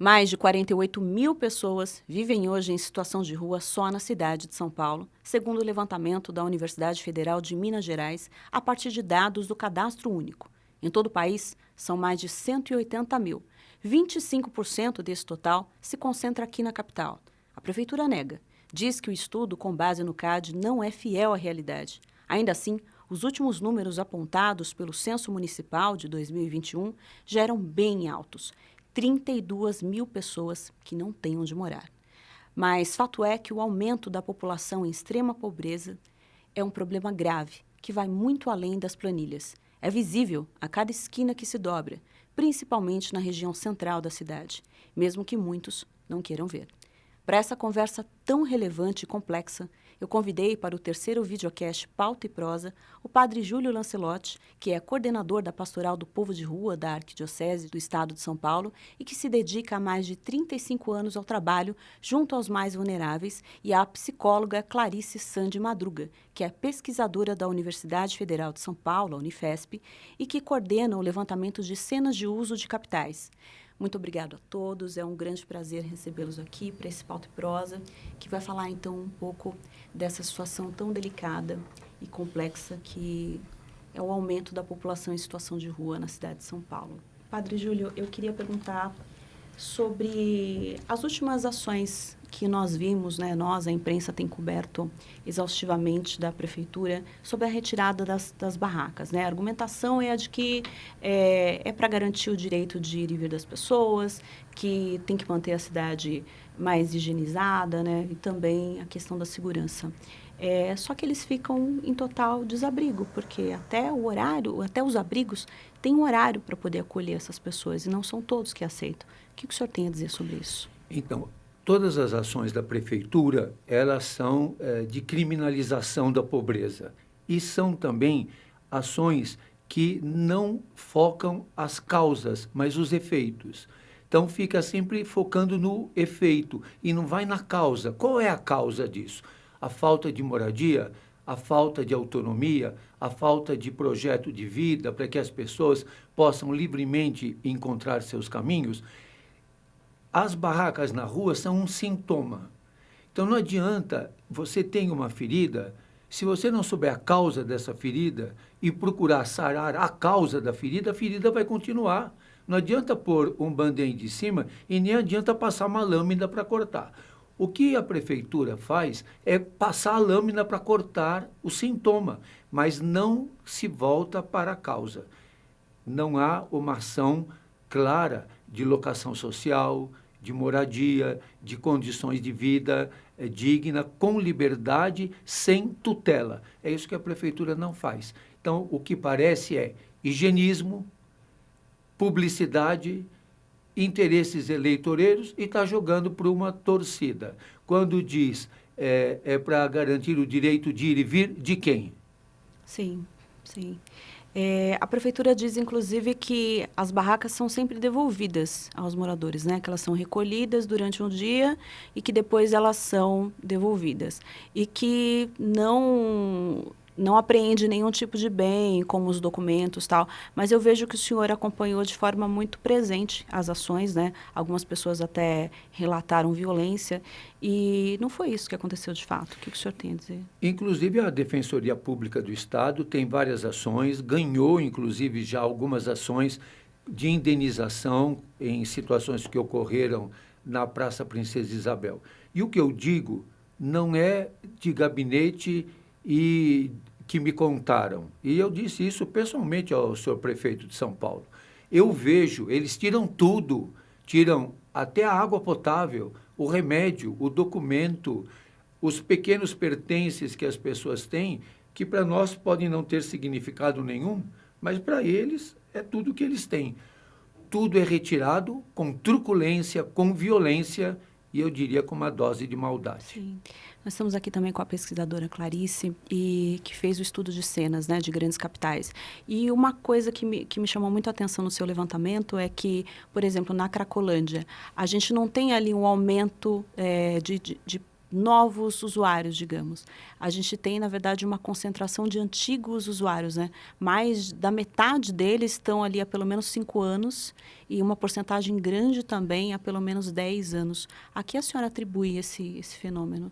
Mais de 48 mil pessoas vivem hoje em situação de rua só na cidade de São Paulo, segundo o levantamento da Universidade Federal de Minas Gerais, a partir de dados do Cadastro Único. Em todo o país, são mais de 180 mil. 25% desse total se concentra aqui na capital. A Prefeitura nega. Diz que o estudo com base no CAD não é fiel à realidade. Ainda assim, os últimos números apontados pelo Censo Municipal de 2021 já eram bem altos. 32 mil pessoas que não têm onde morar. Mas fato é que o aumento da população em extrema pobreza é um problema grave, que vai muito além das planilhas. É visível a cada esquina que se dobra, principalmente na região central da cidade, mesmo que muitos não queiram ver. Para essa conversa tão relevante e complexa, eu convidei para o terceiro videocast Pauta e Prosa o padre Júlio Lancelotti, que é coordenador da Pastoral do Povo de Rua da Arquidiocese do Estado de São Paulo e que se dedica há mais de 35 anos ao trabalho junto aos mais vulneráveis, e à psicóloga Clarice Sande Madruga, que é pesquisadora da Universidade Federal de São Paulo, a Unifesp, e que coordena o levantamento de cenas de uso de capitais. Muito obrigado a todos, é um grande prazer recebê-los aqui para esse Pauta e Prosa, que vai falar então um pouco dessa situação tão delicada e complexa que é o aumento da população em situação de rua na cidade de São Paulo. Padre Júlio, eu queria perguntar sobre as últimas ações que nós vimos, né? Nós, a imprensa, tem coberto exaustivamente da Prefeitura sobre a retirada das barracas, né? A argumentação é a de que é para garantir o direito de ir e vir das pessoas, que tem que manter a cidade mais higienizada, né? E também a questão da segurança. Só que eles ficam em total desabrigo, porque até o horário, até os abrigos, tem um horário para poder acolher essas pessoas, e não são todos que aceitam. O que o senhor tem a dizer sobre isso? Então, todas as ações da prefeitura, elas são de criminalização da pobreza. E são também ações que não focam as causas, mas os efeitos. Então, fica sempre focando no efeito e não vai na causa. Qual é a causa disso? A falta de moradia, a falta de autonomia, a falta de projeto de vida para que as pessoas possam livremente encontrar seus caminhos. As barracas na rua são um sintoma. Então, não adianta você ter uma ferida, se você não souber a causa dessa ferida e procurar sarar a causa da ferida, a ferida vai continuar. Não adianta pôr um band-aid em cima e nem adianta passar uma lâmina para cortar. O que a prefeitura faz é passar a lâmina para cortar o sintoma, mas não se volta para a causa. Não há uma ação clara de locação social, de moradia, de condições de vida digna, com liberdade, sem tutela. É isso que a prefeitura não faz. Então, o que parece é higienismo, publicidade, interesses eleitoreiros e está jogando para uma torcida. Quando diz para garantir o direito de ir e vir, de quem? Sim, sim. A prefeitura diz, inclusive, que as barracas são sempre devolvidas aos moradores, né? Que elas são recolhidas durante um dia e que depois elas são devolvidas. E que não apreende nenhum tipo de bem, como os documentos e tal. Mas eu vejo que o senhor acompanhou de forma muito presente as ações, né? Algumas pessoas até relataram violência. E não foi isso que aconteceu de fato. O que o senhor tem a dizer? Inclusive, a Defensoria Pública do Estado tem várias ações, ganhou, inclusive, já algumas ações de indenização em situações que ocorreram na Praça Princesa Isabel. E o que eu digo não é de gabinete e que me contaram. E eu disse isso pessoalmente ao senhor prefeito de São Paulo. Eu vejo, eles tiram tudo, tiram até a água potável, o remédio, o documento, os pequenos pertences que as pessoas têm, que para nós podem não ter significado nenhum, mas para eles é tudo que eles têm. Tudo é retirado com truculência, com violência e eu diria com uma dose de maldade. Sim. Nós estamos aqui também com a pesquisadora Clarice, que fez o estudo de cenas, né, de grandes capitais. E uma coisa que me chamou muito a atenção no seu levantamento é que, por exemplo, na Cracolândia, a gente não tem ali um aumento de novos usuários, digamos. A gente tem, na verdade, uma concentração de antigos usuários, né? Mais da metade deles estão ali há pelo menos 5 anos e uma porcentagem grande também há pelo menos 10 anos. A que a senhora atribui esse fenômeno?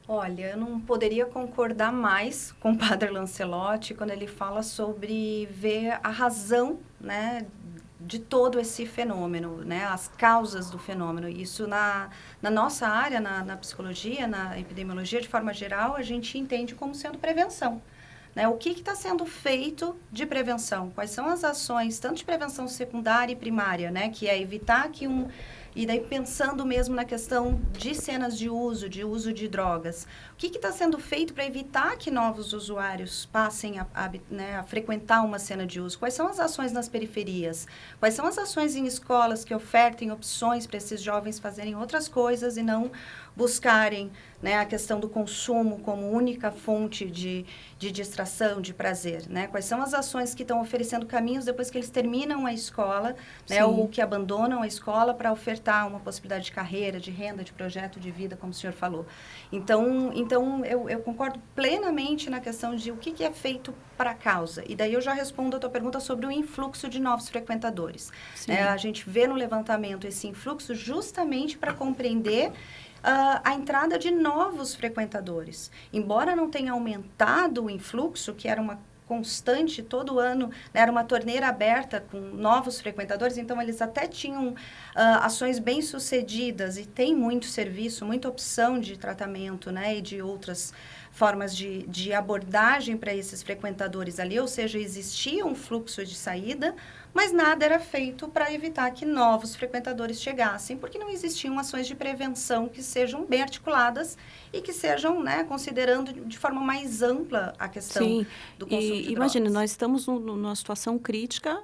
Olha, eu não poderia concordar mais com o Padre Lancelotti quando ele fala sobre ver a razão, né, de todo esse fenômeno, né, as causas do fenômeno. Isso na nossa área, na psicologia, na epidemiologia, de forma geral, a gente entende como sendo prevenção. Né? O que está sendo feito de prevenção? Quais são as ações, tanto de prevenção secundária e primária, né, que é evitar que E daí, pensando mesmo na questão de cenas de uso de drogas, o que está sendo feito para evitar que novos usuários passem a frequentar uma cena de uso? Quais são as ações nas periferias? Quais são as ações em escolas que ofertem opções para esses jovens fazerem outras coisas e não buscarem, né, a questão do consumo como única fonte de distração, de prazer, né? Quais são as ações que estão oferecendo caminhos depois que eles terminam a escola, né, ou que abandonam a escola para ofertar uma possibilidade de carreira, de renda, de projeto de vida, como o senhor falou. Então eu concordo plenamente na questão de o que é feito para a causa. E daí eu já respondo a tua pergunta sobre o influxo de novos frequentadores. A gente vê no levantamento esse influxo justamente para compreender a entrada de novos frequentadores. Embora não tenha aumentado o influxo, que era uma constante todo ano, né, era uma torneira aberta com novos frequentadores, então eles até tinham ações bem-sucedidas e tem muito serviço, muita opção de tratamento, né, e de outras formas de abordagem para esses frequentadores ali, ou seja, existia um fluxo de saída, mas nada era feito para evitar que novos frequentadores chegassem, porque não existiam ações de prevenção que sejam bem articuladas e que sejam, né, considerando de forma mais ampla a questão do consumo de drogas. Imagine, nós estamos numa situação crítica,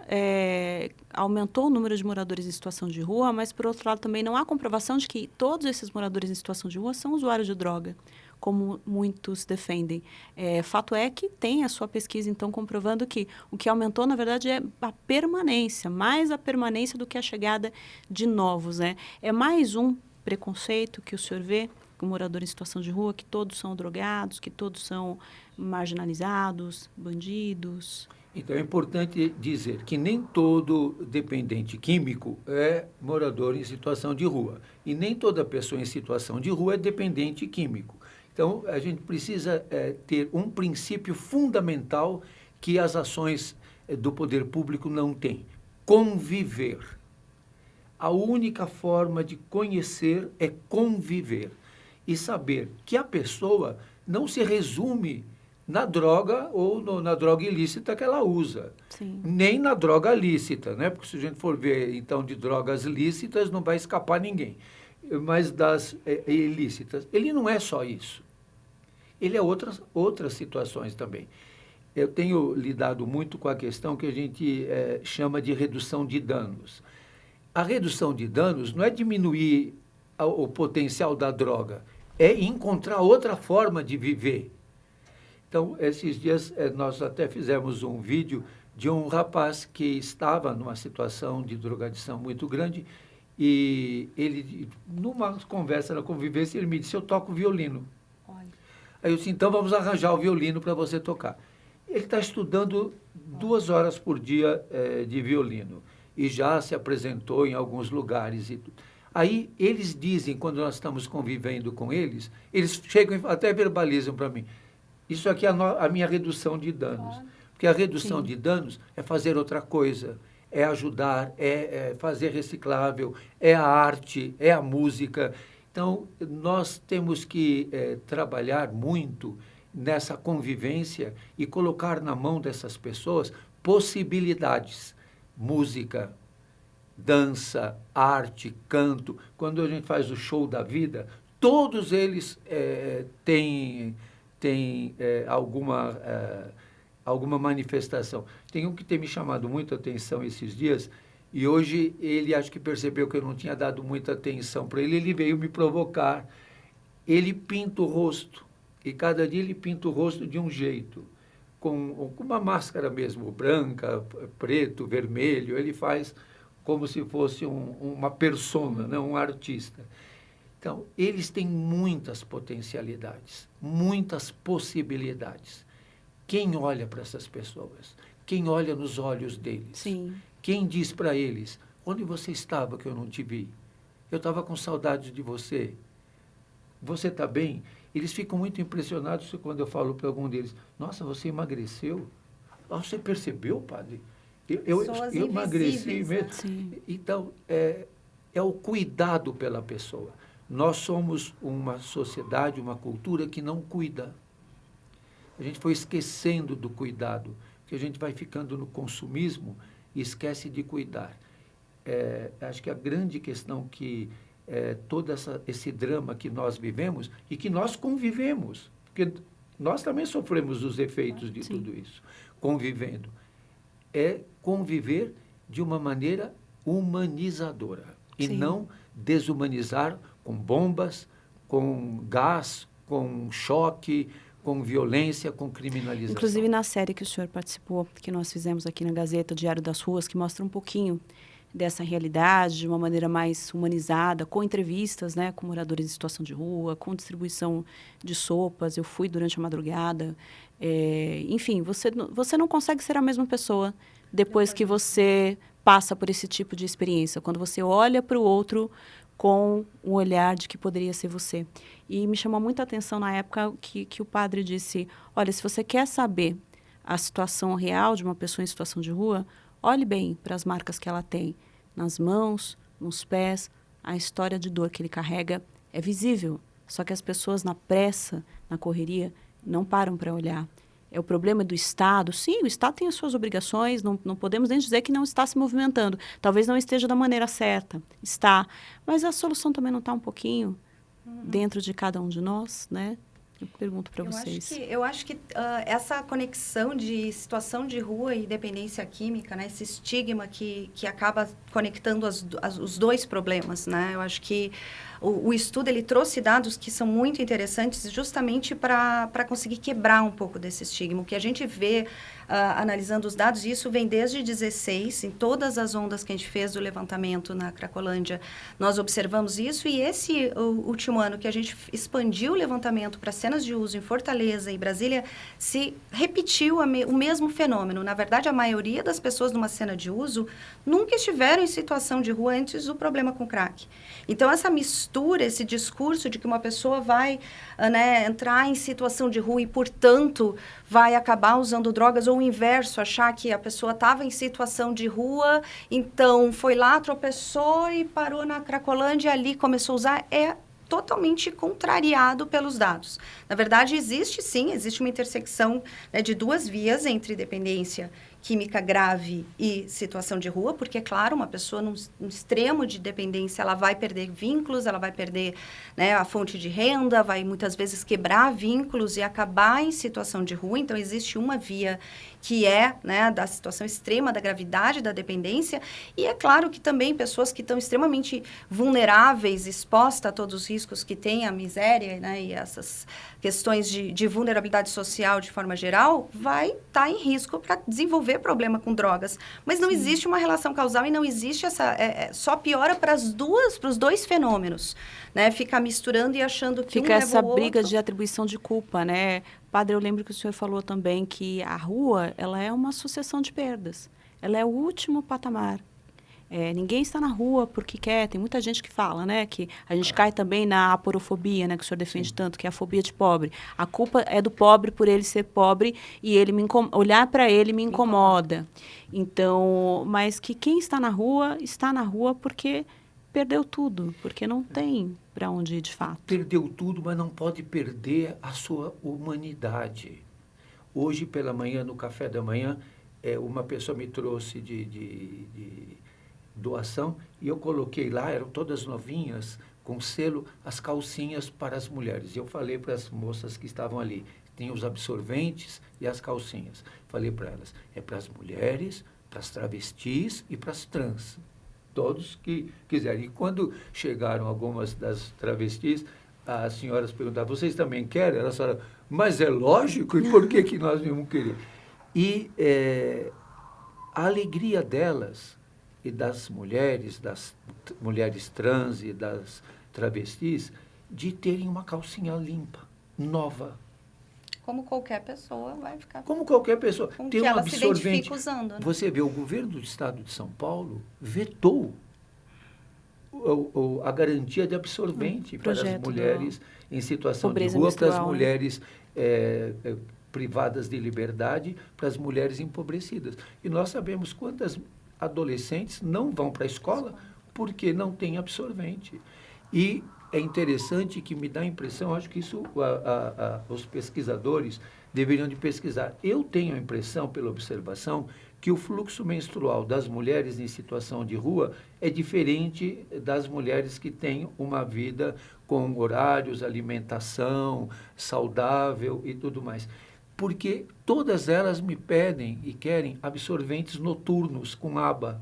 aumentou o número de moradores em situação de rua, mas, por outro lado, também não há comprovação de que todos esses moradores em situação de rua são usuários de droga, como muitos defendem. Fato é que tem a sua pesquisa, então, comprovando que o que aumentou, na verdade, é a permanência, mais a permanência do que a chegada de novos, né? É mais um preconceito que o senhor vê com morador em situação de rua, que todos são drogados, que todos são marginalizados, bandidos. Então, é importante dizer que nem todo dependente químico é morador em situação de rua. E nem toda pessoa em situação de rua é dependente químico. Então, a gente precisa ter um princípio fundamental que as ações do poder público não têm: conviver. A única forma de conhecer é conviver e saber que a pessoa não se resume na droga ou na droga ilícita que ela usa. Sim. Nem na droga lícita, né? Porque se a gente for ver, então, de drogas lícitas, não vai escapar ninguém. Mas das ilícitas, ele não é só isso. Ele é outras situações também. Eu tenho lidado muito com a questão que a gente chama de redução de danos. A redução de danos não é diminuir o potencial da droga, é encontrar outra forma de viver. Então, esses dias, nós até fizemos um vídeo de um rapaz que estava numa situação de drogadição muito grande e ele, numa conversa na convivência, ele me disse: eu toco violino. Olha. Aí eu disse: então vamos arranjar o violino para você tocar. Ele está estudando 2 horas por dia de violino e já se apresentou em alguns lugares e tudo. Aí eles dizem, quando nós estamos convivendo com eles chegam e até verbalizam para mim: isso aqui é a minha redução de danos. Porque a redução de danos é fazer outra coisa, é ajudar, é fazer reciclável, é a arte, é a música. Então, nós temos que trabalhar muito nessa convivência e colocar na mão dessas pessoas possibilidades. Música, dança, arte, canto. Quando a gente faz o show da vida, todos eles têm alguma manifestação. Tem um que tem me chamado muita atenção esses dias, e hoje ele acho que percebeu que eu não tinha dado muita atenção para ele, ele veio me provocar. Ele pinta o rosto, e cada dia ele pinta o rosto de um jeito, com uma máscara mesmo, branca, preto, vermelho, ele faz como se fosse uma persona, né, um artista. Então, eles têm muitas potencialidades, muitas possibilidades. Quem olha para essas pessoas? Quem olha nos olhos deles? Sim. Quem diz para eles, onde você estava que eu não te vi? Eu estava com saudade de você. Você está bem? Eles ficam muito impressionados quando eu falo para algum deles, nossa, você emagreceu? Ah, você percebeu, padre? Eu emagreci mesmo. Sim. Então, é o cuidado pela pessoa. Nós somos uma sociedade, uma cultura que não cuida. A gente foi esquecendo do cuidado, que a gente vai ficando no consumismo e esquece de cuidar. Acho que a grande questão que todo esse drama que nós vivemos e que nós convivemos, porque nós também sofremos os efeitos de tudo isso, convivendo, é conviver de uma maneira humanizadora e não desumanizar com bombas, com gás, com choque, com violência, com criminalização. Inclusive na série que o senhor participou, que nós fizemos aqui na Gazeta, o Diário das Ruas, que mostra um pouquinho dessa realidade de uma maneira mais humanizada, com entrevistas, né, com moradores em situação de rua, com distribuição de sopas. Eu fui durante a madrugada. Enfim, você não consegue ser a mesma pessoa depois que você passa por esse tipo de experiência, quando você olha para o outro com um olhar de que poderia ser você. E me chamou muita atenção na época que o padre disse, olha, se você quer saber a situação real de uma pessoa em situação de rua, olhe bem para as marcas que ela tem nas mãos, nos pés. A história de dor que ele carrega é visível. Só que as pessoas, na pressa, na correria, não param para olhar. É o problema do Estado. Sim, o Estado tem as suas obrigações, não podemos nem dizer que não está se movimentando. Talvez não esteja da maneira certa. Está. Mas a solução também não está um pouquinho dentro de cada um de nós, né? Eu pergunto para vocês. Eu acho que essa conexão de situação de rua e dependência química, né, esse estigma que acaba conectando os dois problemas, né? Eu acho que o estudo ele trouxe dados que são muito interessantes justamente para conseguir quebrar um pouco desse estigma. O que a gente vê analisando os dados, isso vem desde 16, em todas as ondas que a gente fez do levantamento na Cracolândia, nós observamos isso, e esse último ano que a gente expandiu o levantamento para cenas de uso em Fortaleza e Brasília, se repetiu o mesmo fenômeno. Na verdade, a maioria das pessoas numa cena de uso nunca estiveram em situação de rua antes do problema com crack. Então, essa mistura, esse discurso de que uma pessoa vai entrar em situação de rua e, portanto, vai acabar usando drogas, ou o inverso, achar que a pessoa estava em situação de rua, então foi lá, tropeçou e parou na Cracolândia e ali começou a usar, é totalmente contrariado pelos dados. Na verdade, existe uma intersecção, né, de duas vias entre dependência química grave e situação de rua, porque, é claro, uma pessoa num extremo de dependência, ela vai perder vínculos, ela vai perder, né, a fonte de renda, vai muitas vezes quebrar vínculos e acabar em situação de rua. Então, existe uma via que é, né, da situação extrema, da gravidade da dependência, e é claro que também pessoas que estão extremamente vulneráveis, expostas a todos os riscos que tem a miséria, né, e essas questões de vulnerabilidade social de forma geral, vai estar em risco para desenvolver problema com drogas. Mas não existe uma relação causal e não existe só piora para os dois fenômenos, né? Ficar misturando e achando que fica essa briga de atribuição de culpa, né? Padre, eu lembro que o senhor falou também que a rua, ela é uma sucessão de perdas. Ela é o último patamar. Ninguém está na rua porque quer. Tem muita gente que fala, né? Que a gente cai também na aporofobia, né? Que o senhor defende tanto, que é a fobia de pobre. A culpa é do pobre por ele ser pobre e ele olhar para ele me incomoda. Então, mas que quem está na rua porque perdeu tudo, porque não tem para onde ir de fato. Perdeu tudo, mas não pode perder a sua humanidade. Hoje, pela manhã, no café da manhã, uma pessoa me trouxe de doação e eu coloquei lá, eram todas novinhas, com selo, as calcinhas para as mulheres. E eu falei para as moças que estavam ali, tinha os absorventes e as calcinhas. Falei para elas, é para as mulheres, para as travestis e para as trans. Todos que quiserem. E quando chegaram algumas das travestis, as senhoras perguntavam, vocês também querem? Elas falaram, mas é lógico, e por que nós não queremos? E a alegria delas e das mulheres trans e das travestis de terem uma calcinha limpa, nova. Como qualquer pessoa vai ficar. Como qualquer pessoa. Com Tem que um ela se absorvente. identifica usando, né? Você vê, o governo do estado de São Paulo vetou a garantia de absorvente para as mulheres em situação de rua, para as mulheres privadas de liberdade, para as mulheres empobrecidas. E nós sabemos quantas adolescentes não vão para a escola porque não tem absorvente. E é interessante que me dá a impressão, acho que isso os pesquisadores deveriam de pesquisar. Eu tenho a impressão, pela observação, que o fluxo menstrual das mulheres em situação de rua é diferente das mulheres que têm uma vida com horários, alimentação saudável e tudo mais. Porque todas elas me pedem e querem absorventes noturnos com aba.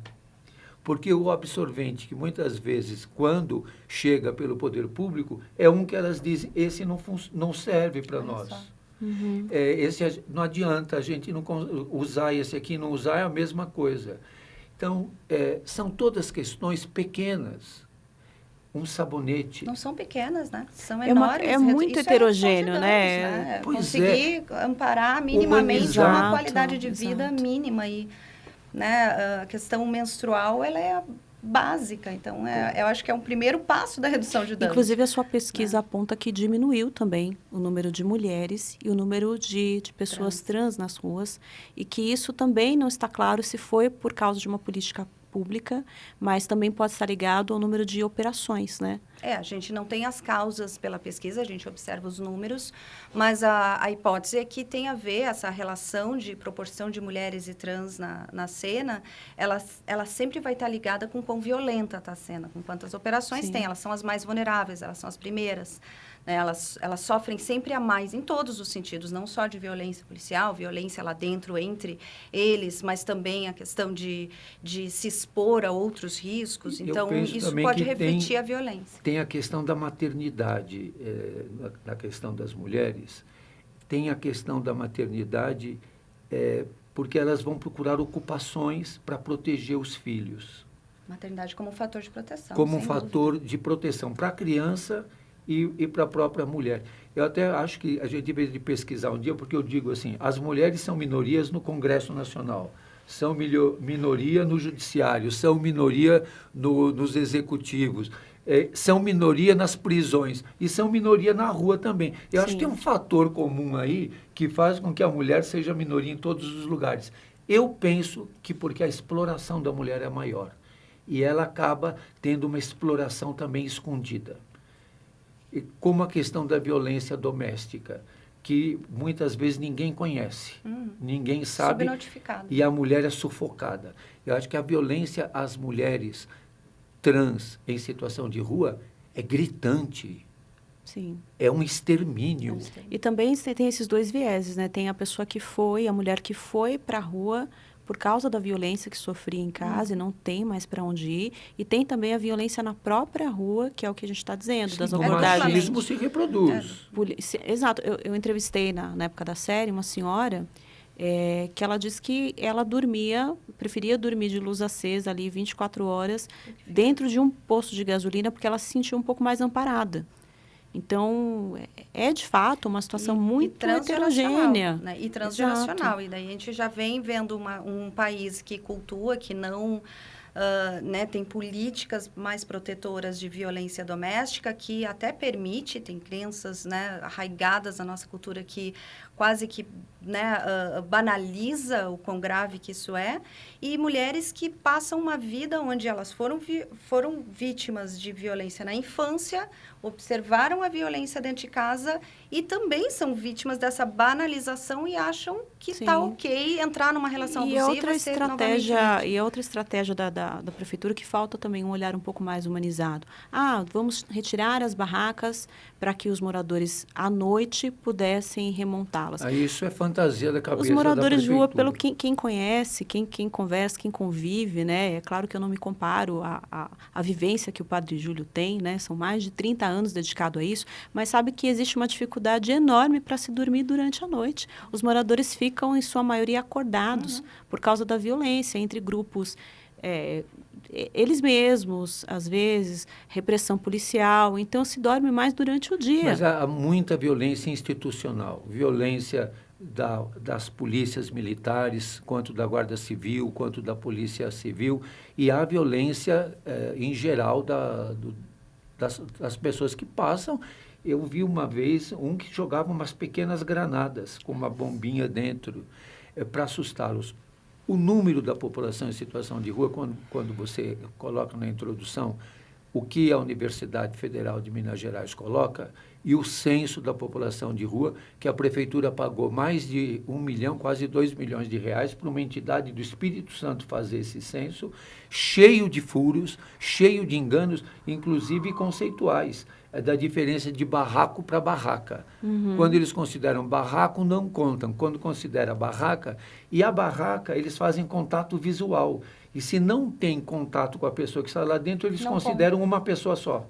Porque o absorvente, que muitas vezes, quando chega pelo poder público, é um que elas dizem, esse não serve para nós. Uhum. Esse não adianta a gente não usar esse aqui, não usar é a mesma coisa. Então, são todas questões pequenas. Um sabonete. Não são pequenas, né? São enormes. É muito heterogêneo, danos, né? Conseguir amparar minimamente uma qualidade de vida mínima. E, né, a questão menstrual, ela é básica. Então, eu acho que é um primeiro passo da redução de danos. Inclusive, a sua pesquisa aponta que diminuiu também o número de mulheres e o número de pessoas trans nas ruas. E que isso também não está claro se foi por causa de uma política pública, mas também pode estar ligado ao número de operações, né? A gente não tem as causas pela pesquisa, a gente observa os números, mas a hipótese é que tem a ver essa relação de proporção de mulheres e trans na cena, ela sempre vai estar ligada com quão violenta está a cena, com quantas operações tem. Elas são as mais vulneráveis, elas são as primeiras. Né? Elas sofrem sempre a mais em todos os sentidos, não só de violência policial, violência lá dentro entre eles, mas também a questão de se expor a outros riscos. Então, isso pode refletir a violência. Tem a questão da maternidade, na questão das mulheres. Tem a questão da maternidade, porque elas vão procurar ocupações para proteger os filhos. Maternidade como um fator de proteção. Como um fator de proteção para a criança e para a própria mulher. Eu até acho que a gente deveria de pesquisar um dia, porque eu digo assim, as mulheres são minorias no Congresso Nacional, são minoria no Judiciário, são minoria nos executivos, são minoria nas prisões e são minoria na rua também. Eu acho que tem um fator comum aí que faz com que a mulher seja minoria em todos os lugares. Eu penso que porque a exploração da mulher é maior e ela acaba tendo uma exploração também escondida. E como a questão da violência doméstica, que muitas vezes ninguém conhece, ninguém sabe, e a mulher é sufocada. Eu acho que a violência às mulheres trans em situação de rua é gritante. Sim. É um extermínio. E também tem esses dois vieses, né? Tem a pessoa que foi, a mulher que foi para a rua por causa da violência que sofria em casa e não tem mais para onde ir. E tem também a violência na própria rua, que é o que a gente está dizendo, das abordagens. O machismo se reproduz. Exato. Eu entrevistei na época da série uma senhora que ela disse que ela preferia dormir de luz acesa ali 24 horas dentro de um posto de gasolina porque ela se sentia um pouco mais amparada. Então, de fato uma situação muito heterogênea. Né? E transgeracional. E daí a gente já vem vendo um país que cultua, que não tem políticas mais protetoras de violência doméstica, que até permite, tem crenças arraigadas na nossa cultura que quase que banaliza o quão grave que isso é, e mulheres que passam uma vida onde elas foram vítimas de violência na infância, observaram a violência dentro de casa e também são vítimas dessa banalização e acham que está ok entrar numa relação abusiva. E outra estratégia da prefeitura que falta também um olhar um pouco mais humanizado. Vamos retirar as barracas para que os moradores à noite pudessem remontá-las. Isso é fantasia da cabeça da prefeitura. Os moradores de rua, pelo quem conhece, quem conversa, quem convive, né? É claro que eu não me comparo à vivência que o Padre Júlio tem, né? São mais de 30 anos dedicado a isso, mas sabe que existe uma dificuldade enorme para se dormir durante a noite. Os moradores ficam, em sua maioria, acordados por causa da violência entre grupos eles mesmos, às vezes, repressão policial, então se dorme mais durante o dia. Mas há muita violência institucional, violência das polícias militares, quanto da Guarda Civil, quanto da Polícia Civil, e há violência em geral das pessoas que passam. Eu vi uma vez um que jogava umas pequenas granadas com uma bombinha dentro para assustá-los. O número da população em situação de rua, quando você coloca na introdução o que a Universidade Federal de Minas Gerais coloca, e o censo da população de rua, que a Prefeitura pagou mais de 1 milhão, quase 2 milhões de reais, para uma entidade do Espírito Santo fazer esse censo, cheio de furos, cheio de enganos, inclusive conceituais, da diferença de barraco para barraca. Quando eles consideram barraco, não contam. Quando considera barraca, e a barraca, eles fazem contato visual. E se não tem contato com a pessoa que está lá dentro, eles não consideram uma pessoa só.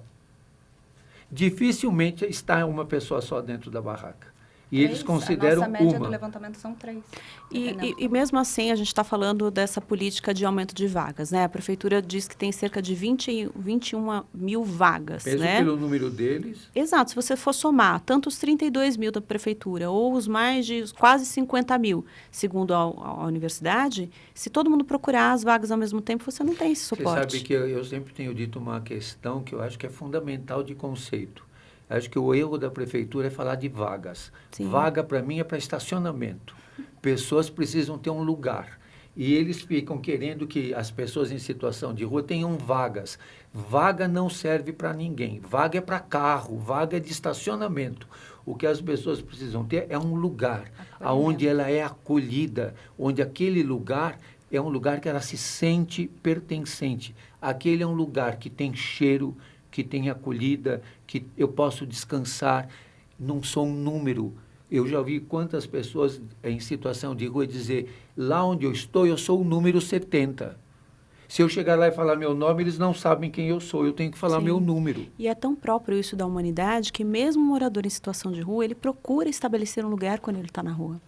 Dificilmente está uma pessoa só dentro da barraca. E eles consideram uma. A nossa média do levantamento são 3. E mesmo assim, a gente está falando dessa política de aumento de vagas, né? A Prefeitura diz que tem cerca de 21 mil vagas, Mesmo né? pelo número deles. Exato. Se você for somar tanto os 32 mil da Prefeitura ou os mais de quase 50 mil, segundo a universidade, se todo mundo procurar as vagas ao mesmo tempo, você não tem esse suporte. Você sabe que eu sempre tenho dito uma questão que eu acho que é fundamental de conceito. Acho que o erro da Prefeitura é falar de vagas. Sim. Vaga, para mim, é para estacionamento. Pessoas precisam ter um lugar. E eles ficam querendo que as pessoas em situação de rua tenham vagas. Vaga não serve para ninguém. Vaga é para carro, vaga é de estacionamento. O que as pessoas precisam ter é um lugar, onde ela é acolhida, onde aquele lugar é um lugar que ela se sente pertencente. Aquele é um lugar que tem cheiro, que tem acolhida, que eu posso descansar, não sou um número. Eu já vi quantas pessoas em situação de rua dizer, lá onde eu estou, eu sou o número 70. Se eu chegar lá e falar meu nome, eles não sabem quem eu sou, eu tenho que falar meu número. E é tão próprio isso da humanidade que mesmo um morador em situação de rua, ele procura estabelecer um lugar quando ele está na rua.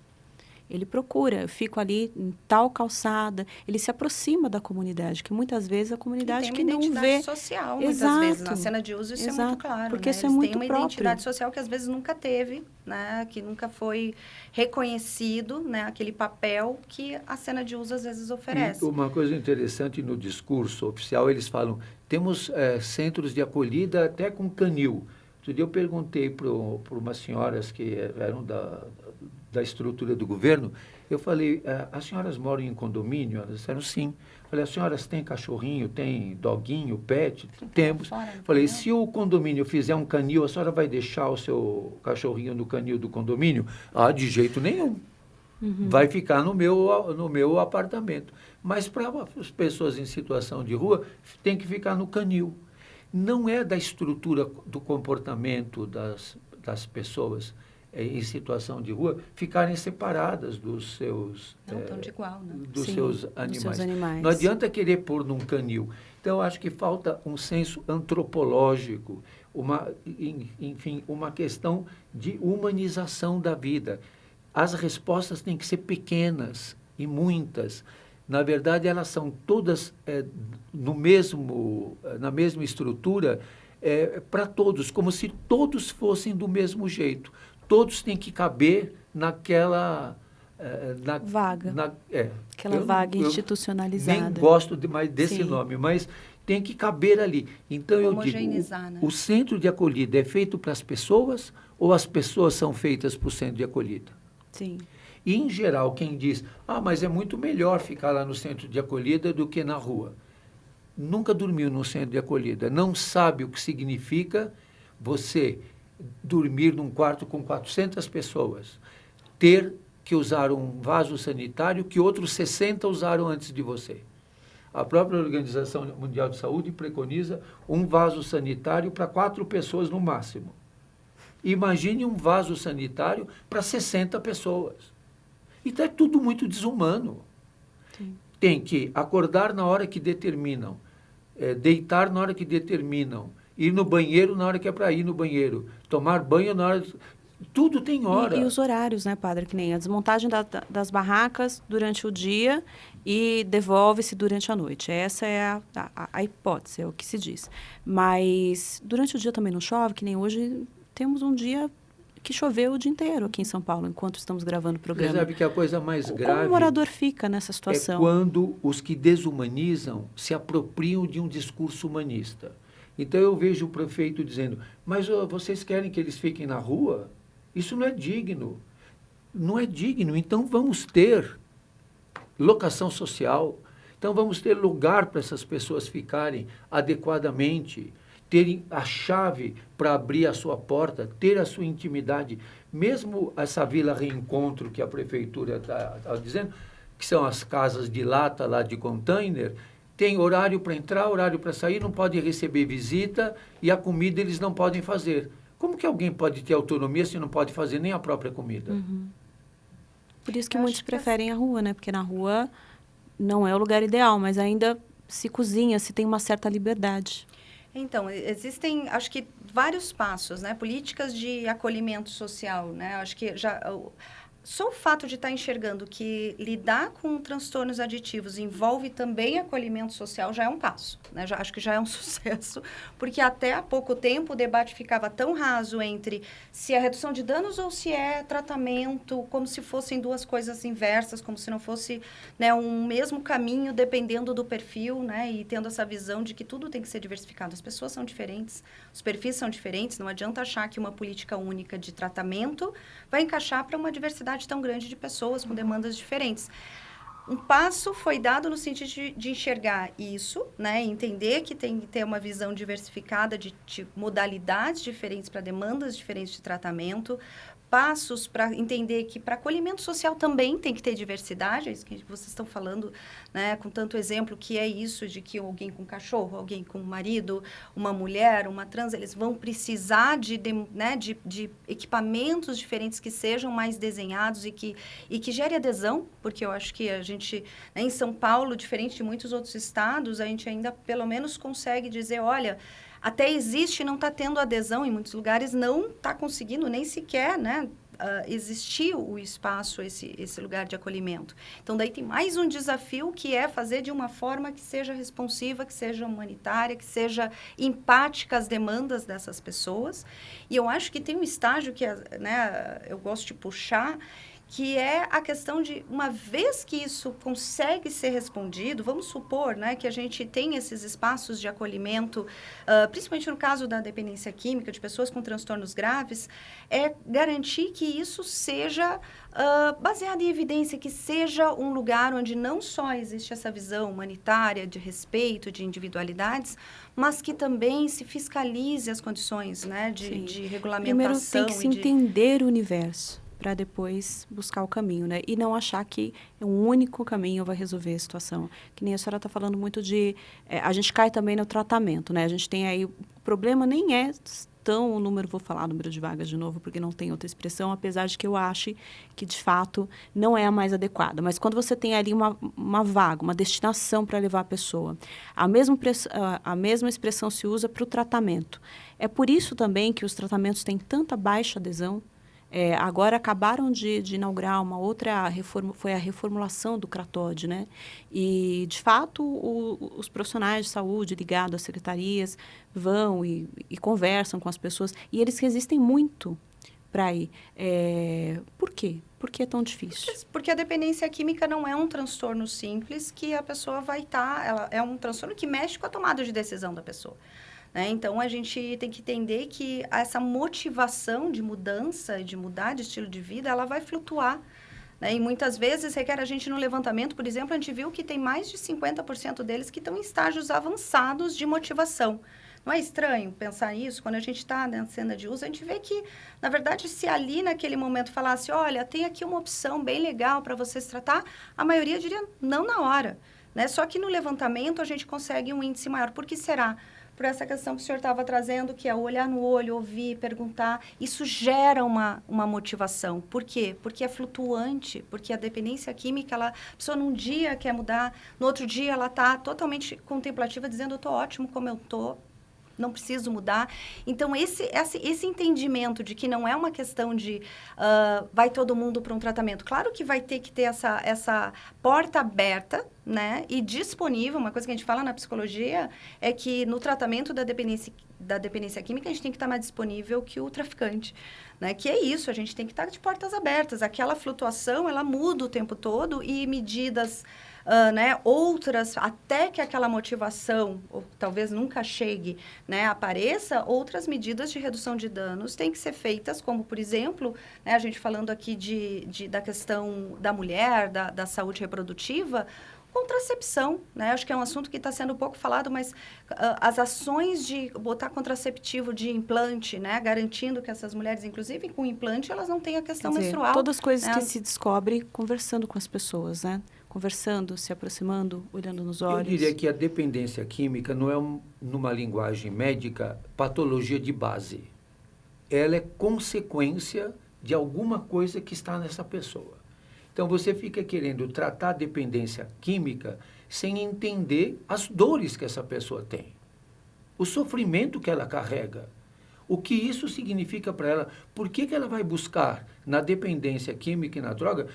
Ele procura, eu fico ali em tal calçada, ele se aproxima da comunidade, que muitas vezes a comunidade que não vê... Tem uma identidade social, muitas vezes. Na cena de uso isso é muito claro. Porque isso é Eles muito têm uma próprio. Identidade social que às vezes nunca teve, né? Que nunca foi reconhecido, né? Aquele papel que a cena de uso às vezes oferece. E uma coisa interessante no discurso oficial, eles falam, temos centros de acolhida até com canil. Outro dia eu perguntei para umas senhoras que eram da estrutura do governo, eu falei, as senhoras moram em condomínio? Elas disseram sim. Falei, as senhoras têm cachorrinho, têm doguinho, pet? Temos. Falei, se o condomínio fizer um canil, a senhora vai deixar o seu cachorrinho no canil do condomínio? Ah, de jeito nenhum. Vai ficar no meu apartamento. Mas para as pessoas em situação de rua, tem que ficar no canil. Não é da estrutura do comportamento das pessoas em situação de rua ficarem separadas dos seus seus animais. Não adianta querer pôr num canil. Então, eu acho que falta um senso antropológico, enfim, uma questão de humanização da vida. As respostas têm que ser pequenas e muitas. Na verdade, elas são todas na mesma estrutura para todos, como se todos fossem do mesmo jeito. Todos têm que caber naquela... vaga. Aquela vaga institucionalizada. Nem gosto mais desse nome, mas tem que caber ali. Então, eu digo, né? O centro de acolhida é feito para as pessoas ou as pessoas são feitas para o centro de acolhida? Sim. E, em geral, quem diz, mas é muito melhor ficar lá no centro de acolhida do que na rua. Nunca dormiu no centro de acolhida, não sabe o que significa você dormir num quarto com 400 pessoas, ter que usar um vaso sanitário que outros 60 usaram antes de você. A própria Organização Mundial de Saúde preconiza um vaso sanitário para 4 pessoas no máximo. Imagine um vaso sanitário para 60 pessoas. Então, é tudo muito desumano. Sim. Tem que acordar na hora que determinam, deitar na hora que determinam, ir no banheiro na hora que é para ir no banheiro, tomar banho na hora... Tudo tem hora. E os horários, né, padre? Que nem a desmontagem das barracas durante o dia e devolve-se durante a noite. Essa é a hipótese, é o que se diz. Mas durante o dia também não chove, que nem hoje temos um dia que choveu o dia inteiro aqui em São Paulo, enquanto estamos gravando o programa. Você sabe que a coisa mais grave... Como o morador fica nessa situação? É quando os que desumanizam se apropriam de um discurso humanista. Então, eu vejo o prefeito dizendo, mas vocês querem que eles fiquem na rua? Isso não é digno. Não é digno. Então, vamos ter locação social. Então, vamos ter lugar para essas pessoas ficarem adequadamente, terem a chave para abrir a sua porta, ter a sua intimidade. Mesmo essa Vila Reencontro que a prefeitura está dizendo, que são as casas de lata lá de container, tem horário para entrar, horário para sair, não pode receber visita e a comida eles não podem fazer. Como que alguém pode ter autonomia se não pode fazer nem a própria comida? Uhum. Por isso que muitos preferem a rua, né? Porque na rua não é o lugar ideal, mas ainda se cozinha, se tem uma certa liberdade. Então, existem, acho que, vários passos, né? Políticas de acolhimento social, né? Acho que já... Só o fato de estar enxergando que lidar com transtornos aditivos envolve também acolhimento social já é um passo, né? Acho que já é um sucesso, porque até há pouco tempo o debate ficava tão raso entre se é redução de danos ou se é tratamento, como se fossem duas coisas inversas, como se não fosse, né, um mesmo caminho dependendo do perfil, né? E tendo essa visão de que tudo tem que ser diversificado. As pessoas são diferentes, os perfis são diferentes, não adianta achar que uma política única de tratamento vai encaixar para uma diversidade tão grande de pessoas com demandas diferentes. Um passo foi dado no sentido de enxergar isso, né? Entender que tem que ter uma visão diversificada de modalidades diferentes para demandas diferentes de tratamento, passos para entender que para acolhimento social também tem que ter diversidade, é isso que vocês estão falando, né, com tanto exemplo, que é isso de que alguém com cachorro, alguém com marido, uma mulher, uma trans, eles vão precisar de equipamentos diferentes que sejam mais desenhados e que gere adesão, porque eu acho que a gente, né, em São Paulo, diferente de muitos outros estados, a gente ainda pelo menos consegue dizer, olha, até existe, não está tendo adesão em muitos lugares, não está conseguindo nem sequer, né, existir o espaço, esse lugar de acolhimento. Então, daí tem mais um desafio que é fazer de uma forma que seja responsiva, que seja humanitária, que seja empática às demandas dessas pessoas. E eu acho que tem um estágio que, né, eu gosto de puxar, que é a questão de, uma vez que isso consegue ser respondido, vamos supor, né, que a gente tem esses espaços de acolhimento, principalmente no caso da dependência química, de pessoas com transtornos graves, é garantir que isso seja baseado em evidência, que seja um lugar onde não só existe essa visão humanitária, de respeito, de individualidades, mas que também se fiscalize as condições, né, de regulamentação. Primeiro tem que se entender o universo, para depois buscar o caminho, né? E não achar que um único caminho vai resolver a situação. Que nem a senhora está falando muito de... a gente cai também no tratamento, né? A gente tem aí... O problema nem é tão o número... Vou falar o número de vagas de novo, porque não tem outra expressão, apesar de que eu ache que, de fato, não é a mais adequada. Mas quando você tem ali uma vaga, uma destinação para levar a pessoa, a mesma expressão se usa para o tratamento. É por isso também que os tratamentos têm tanta baixa adesão. Agora acabaram de inaugurar uma outra reforma, foi a reformulação do CRATOD, né? E, de fato, os profissionais de saúde ligados às secretarias vão e conversam com as pessoas, e eles resistem muito para ir. Por quê? Por que é tão difícil? Porque a dependência química não é um transtorno simples que a pessoa vai estar... Ela é um transtorno que mexe com a tomada de decisão da pessoa. Né? Então, a gente tem que entender que essa motivação de mudança, de mudar de estilo de vida, ela vai flutuar. Né? E muitas vezes requer a gente no levantamento, por exemplo, a gente viu que tem mais de 50% deles que estão em estágios avançados de motivação. Não é estranho pensar isso? Quando a gente está na cena de uso, a gente vê que, na verdade, se ali naquele momento falasse, olha, tem aqui uma opção bem legal para você se tratar, a maioria diria não na hora. Né? Só que no levantamento a gente consegue um índice maior. Por que será? Por essa questão que o senhor estava trazendo, que é olhar no olho, ouvir, perguntar, isso gera uma motivação. Por quê? Porque é flutuante, porque a dependência química, a pessoa num dia quer mudar, no outro dia ela está totalmente contemplativa, dizendo, eu estou ótimo como eu estou, não preciso mudar. Então, esse entendimento de que não é uma questão de vai todo mundo para um tratamento. Claro que vai ter que ter essa porta aberta, né, e disponível. Uma coisa que a gente fala na psicologia é que no tratamento da dependência química, a gente tem que estar mais disponível que o traficante, né? Que é isso, a gente tem que estar de portas abertas. Aquela flutuação, ela muda o tempo todo e medidas, né, outras, até que aquela motivação, ou talvez nunca chegue, né, apareça, outras medidas de redução de danos têm que ser feitas, como, por exemplo, né, a gente falando aqui da questão da mulher, da saúde reprodutiva, contracepção, né? Acho que é um assunto que está sendo pouco falado, mas as ações de botar contraceptivo de implante, né? Garantindo que essas mulheres, inclusive com implante, elas não têm a questão menstrual. Todas as coisas, né? que se descobre conversando com as pessoas, né? Conversando, se aproximando, olhando nos olhos. Eu diria que a dependência química não é, numa linguagem médica, patologia de base. Ela é consequência de alguma coisa que está nessa pessoa. Então, você fica querendo tratar a dependência química sem entender as dores que essa pessoa tem, o sofrimento que ela carrega, o que isso significa para ela, por que ela vai buscar na dependência química e na droga.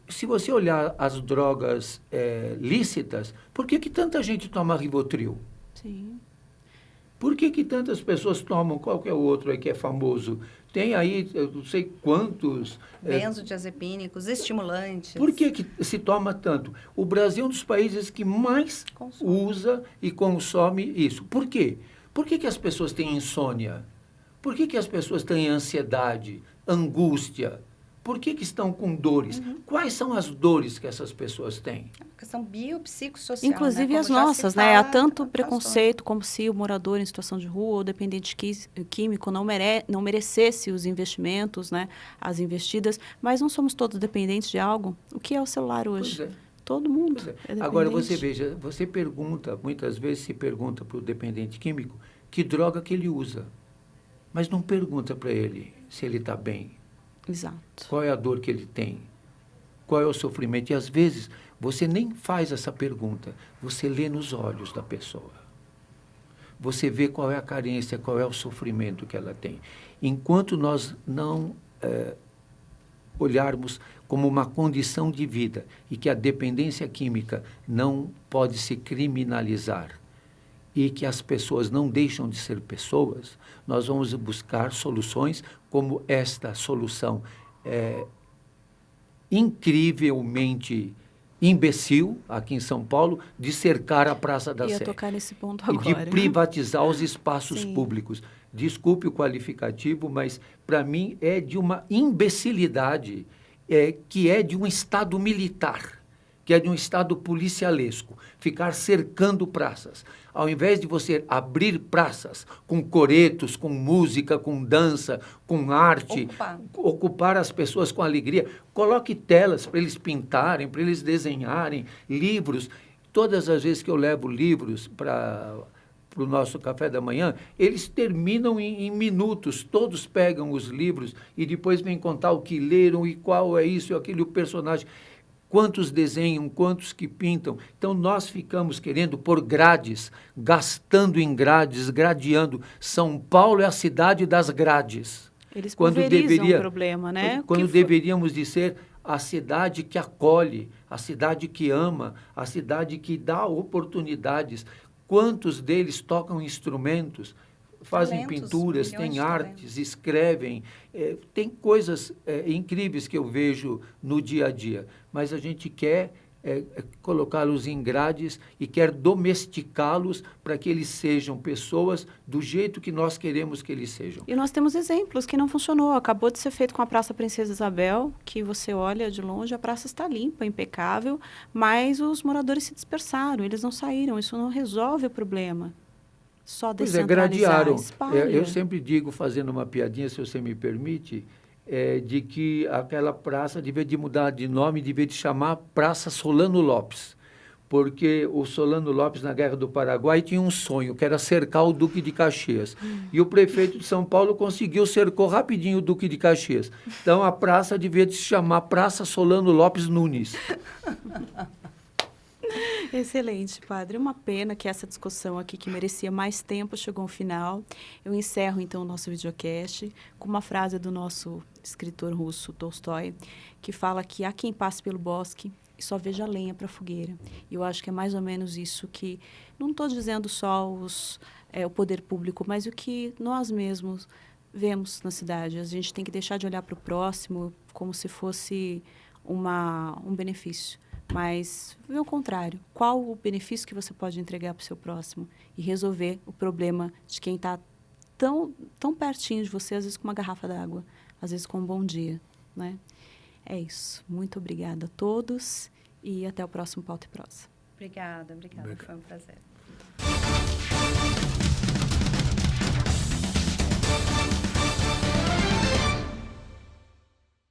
Se você olhar as drogas lícitas, por que tanta gente toma Rivotril? Sim. Por que tantas pessoas tomam qualquer outro aí que é famoso? Tem aí, eu não sei quantos... Benzodiazepínicos, estimulantes. Por que se toma tanto? O Brasil é um dos países que mais usa e consome isso. Por quê? Por que as pessoas têm insônia? Por que as pessoas têm ansiedade, angústia? Por que estão com dores? Quais são as dores que essas pessoas têm? Questão biopsicossocial. Inclusive né? as nossas, né? Há tanto preconceito como se o morador em situação de rua ou dependente químico não merecesse os investimentos, né? As investidas. Mas não somos todos dependentes de algo. O que é o celular hoje? Pois é. Todo mundo é dependente. Agora, você veja, você pergunta, muitas vezes se pergunta para o dependente químico que droga que ele usa. Mas não pergunta para ele se ele está bem. Exato. Qual é a dor que ele tem? Qual é o sofrimento? E, às vezes, você nem faz essa pergunta. Você lê nos olhos da pessoa. Você vê qual é a carência, qual é o sofrimento que ela tem. Enquanto nós não olharmos como uma condição de vida e que a dependência química não pode se criminalizar e que as pessoas não deixam de ser pessoas, nós vamos buscar soluções como esta solução incrivelmente imbecil, aqui em São Paulo, de cercar a Praça da Sé. Ia tocar nesse ponto e agora. de privatizar os espaços Sim. públicos. Desculpe o qualificativo, mas, para mim, é de uma imbecilidade que é de um Estado militar, que é de um Estado policialesco, ficar cercando praças. Ao invés de você abrir praças com coretos, com música, com dança, com arte, ocupar as pessoas com alegria, coloque telas para eles pintarem, para eles desenharem, livros. Todas as vezes que eu levo livros para o nosso café da manhã, eles terminam em minutos, todos pegam os livros e depois vêm contar o que leram e qual é isso e aquilo, o personagem. Quantos desenham, quantos que pintam. Então, nós ficamos querendo pôr grades, gastando em grades, gradeando. São Paulo é a cidade das grades. Eles pulverizam o problema, né? Quando deveríamos de ser a cidade que acolhe, a cidade que ama, a cidade que dá oportunidades. Quantos deles tocam instrumentos, fazem pinturas, têm artes, escrevem, tem coisas incríveis que eu vejo no dia a dia, mas a gente quer colocá-los em grades e quer domesticá-los para que eles sejam pessoas do jeito que nós queremos que eles sejam. E nós temos exemplos que não funcionou. Acabou de ser feito com a Praça Princesa Isabel, que você olha de longe, a praça está limpa, impecável, mas os moradores se dispersaram, eles não saíram, isso não resolve o problema. Só descentralizar, gradiaram. Espalha. Eu sempre digo, fazendo uma piadinha, se você me permite, de que aquela praça devia de mudar de nome, devia de chamar Praça Solano Lopes, porque o Solano Lopes, na Guerra do Paraguai, tinha um sonho, que era cercar o Duque de Caxias. E o prefeito de São Paulo conseguiu, cercou rapidinho o Duque de Caxias. Então, a praça devia de se chamar Praça Solano Lopes Nunes. Excelente, padre. Uma pena que essa discussão aqui, que merecia mais tempo, chegou ao final. Eu encerro, então, o nosso videocast com uma frase do nosso escritor russo, Tolstói, que fala que há quem passe pelo bosque e só veja lenha para a fogueira. E eu acho que é mais ou menos isso que... Não estou dizendo só o poder público, mas o que nós mesmos vemos na cidade. A gente tem que deixar de olhar para o próximo como se fosse um benefício, mas ver o contrário. Qual o benefício que você pode entregar para o seu próximo e resolver o problema de quem está tão pertinho de você, às vezes com uma garrafa d'água, às vezes com um bom dia, né? É isso. Muito obrigada a todos e até o próximo Pauta e Prosa. Obrigada. Foi um prazer.